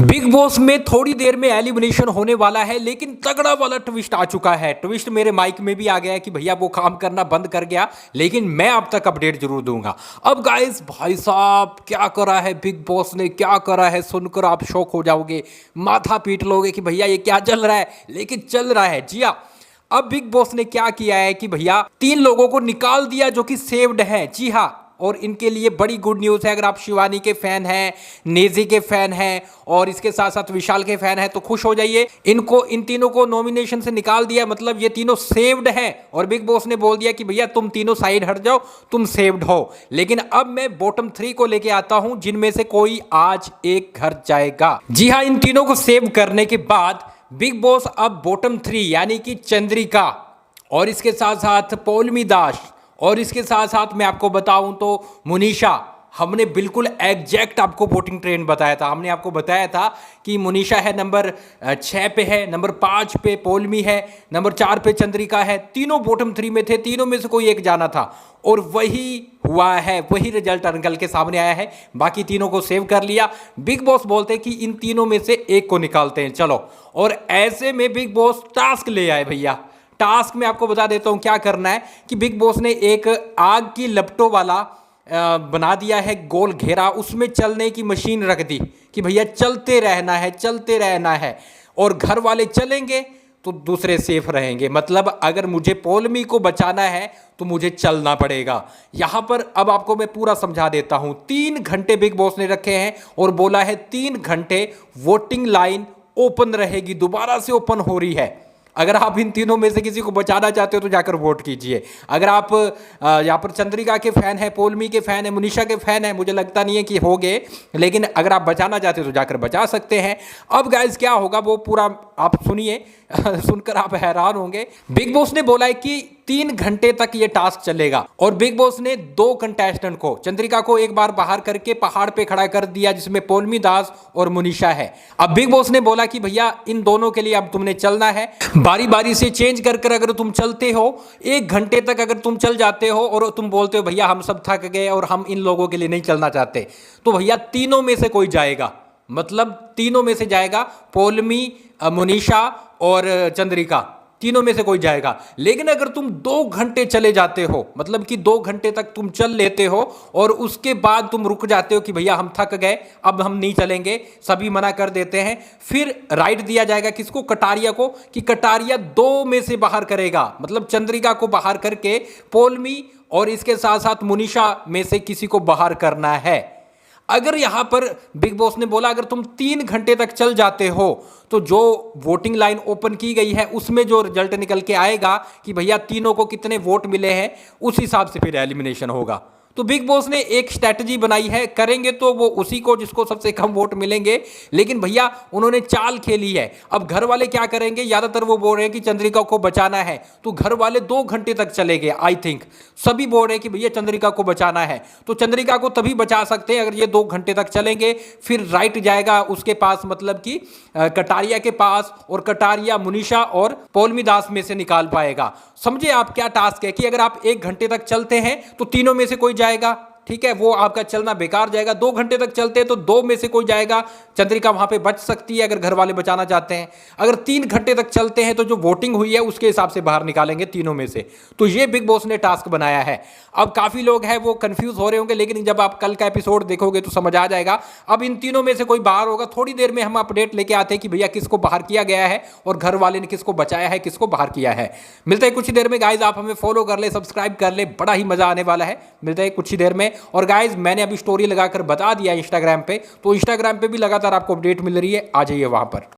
Big boss में थोड़ी देर में एलिमिनेशन होने वाला है, लेकिन तगड़ा वाला ट्विस्ट आ चुका है। ट्विस्ट मेरे माइक में भी आ गया है कि भैया वो काम करना बंद कर गया, लेकिन मैं अब तक अपडेट जरूर दूंगा। अब गाइस भाई साहब क्या करा है बिग बॉस ने, क्या करा है सुनकर आप शॉक हो जाओगे, माथा पीट लोगे कि भैया ये क्या चल रहा है, लेकिन चल रहा है जी हाँ। अब बिग बॉस ने क्या किया है कि भैया 3 लोगों को निकाल दिया जो कि सेव्ड हैं, जी हाँ। और इनके लिए बड़ी गुड न्यूज़ है। अगर आप शिवानी के फैन हैं, नेजी के फैन हैं और इसके साथ साथ विशाल के फैन हैं तो खुश हो जाइए। इन तीनों को नॉमिनेशन से निकाल दिया, मतलब ये तीनों सेव्ड हैं। और बिग बॉस ने बोल दिया कि भैया तुम तीनों साइड हट जाओ, तुम सेव्ड हो। लेकिन अब मैं बॉटम 3 को लेके आता हूं, जिनमें से कोई आज एक घर जाएगा। जी हाँ, इन तीनों को सेव करने के बाद बिग बॉस अब बॉटम 3 यानी कि चंद्रिका और इसके साथ साथ पौलमी दास और इसके साथ साथ मैं आपको बताऊं तो मुनीषा, हमने बिल्कुल एग्जैक्ट आपको वोटिंग ट्रेंड बताया था। हमने आपको बताया था कि मुनीषा है नंबर 6 पे है, नंबर 5 पे पौलमी है, नंबर 4 पे चंद्रिका है। तीनों बॉटम 3 में थे, तीनों में से कोई एक जाना था और वही हुआ है, वही रिजल्ट निकल के सामने आया है। बाकी तीनों को सेव कर लिया। बिग बॉस बोलते हैं कि इन तीनों में से एक को निकालते हैं, चलो। और ऐसे में बिग बॉस टास्क ले आए भैया। टास्क में आपको बता देता हूं क्या करना है कि बिग बॉस ने एक आग की लपटों वाला बना दिया है गोल घेरा, उसमें चलने की मशीन रख दी कि भैया चलते रहना है, चलते रहना है। और घर वाले चलेंगे तो दूसरे सेफ रहेंगे। मतलब अगर मुझे पौलमी को बचाना है तो मुझे चलना पड़ेगा। यहां पर अब आपको मैं पूरा समझा देता हूं। 3 घंटे बिग बॉस ने रखे हैं और बोला है 3 घंटे वोटिंग लाइन ओपन रहेगी, दोबारा से ओपन हो रही है। अगर आप इन तीनों में से किसी को बचाना चाहते हो तो जाकर वोट कीजिए। अगर आप यहाँ पर चंद्रिका के फैन है, पौलमी के फैन है, मुनीषा के फैन है, मुझे लगता नहीं है कि होंगे, लेकिन अगर आप बचाना चाहते हो तो जाकर बचा सकते हैं। अब गाइस क्या होगा वो पूरा आप सुनिए, सुनकर आप हैरान होंगे। बिग बॉस ने बोला है कि 3 घंटे तक ये टास्क चलेगा और बिग बॉस ने 2 कंटेस्टेंट को, चंद्रिका को एक बार बाहर करके पहाड़ पे खड़ा कर दिया, जिसमें पौलमी दास और मुनीषा है। अब बिग बॉस ने बोला कि भैया इन दोनों के लिए अब तुमने चलना है, बारी बारी से चेंज कर कर। अगर तुम चलते हो 1 घंटे तक, अगर तुम चल जाते हो और तुम बोलते हो भैया हम सब थक गए और हम इन लोगों के लिए नहीं चलना चाहते, तो भैया तीनों में से कोई जाएगा। मतलब तीनों में से जाएगा, पौलमी, मुनीषा और चंद्रिका, तीनों में से कोई जाएगा। लेकिन अगर तुम 2 घंटे चले जाते हो, मतलब कि 2 घंटे तक तुम चल लेते हो और उसके बाद तुम रुक जाते हो कि भैया हम थक गए, अब हम नहीं चलेंगे, सभी मना कर देते हैं, फिर राइट दिया जाएगा किसको, कटारिया को, कि कटारिया 2 में से बाहर करेगा। मतलब चंद्रिका को बाहर करके पौलमी और इसके साथ साथ मुनीषा में से किसी को बाहर करना है। अगर यहां पर बिग बॉस ने बोला अगर तुम 3 घंटे तक चल जाते हो तो जो वोटिंग लाइन ओपन की गई है उसमें जो रिजल्ट निकल के आएगा कि भैया तीनों को कितने वोट मिले हैं, उस हिसाब से फिर एलिमिनेशन होगा। तो बिग बॉस ने एक स्ट्रैटेजी बनाई है, करेंगे तो वो उसी को जिसको सबसे कम वोट मिलेंगे। लेकिन भैया उन्होंने चाल खेली है। अब घर वाले क्या करेंगे, ज्यादातर वो बोल रहे हैं कि चंद्रिका को बचाना है, तो घर वाले 2 घंटे तक चलेंगे। आई थिंक सभी बोल रहे हैं कि भैया चंद्रिका को बचाना है, तो चंद्रिका को तभी बचा सकते हैं अगर ये 2 घंटे तक चलेंगे। फिर राइट जाएगा उसके पास, मतलब कि कटारिया के पास, और कटारिया मुनीषा और पौलमी दास में से निकाल पाएगा। समझे आप क्या टास्क है कि अगर आप 1 घंटे तक चलते हैं तो तीनों में से कोई जाएगा, ठीक है, वो आपका चलना बेकार जाएगा। 2 घंटे तक चलते हैं तो 2 में से कोई जाएगा, चंद्रिका वहां पे बच सकती है अगर घर वाले बचाना चाहते हैं। अगर 3 घंटे तक चलते हैं तो जो वोटिंग हुई है उसके हिसाब से बाहर निकालेंगे तीनों में से। तो ये बिग बॉस ने टास्क बनाया है। अब काफी लोग हैं वो कंफ्यूज हो रहे होंगे, लेकिन जब आप कल का एपिसोड देखोगे तो समझ आ जाएगा। अब इन तीनों में से कोई बाहर होगा। थोड़ी देर में हम अपडेट लेके आते हैं कि भैया किसको बाहर किया गया है और घर वाले ने किसको बचाया है, किसको बाहर किया है। मिलता है कुछ ही देर में गाइज, आप हमें फॉलो कर ले, सब्सक्राइब कर ले, बड़ा ही मजा आने वाला है। मिलता है कुछ ही देर में। और गाइज मैंने अभी स्टोरी लगाकर बता दिया इंस्टाग्राम पे, तो इंस्टाग्राम पे भी लगातार आपको अपडेट मिल रही है, आ जाइए वहां पर।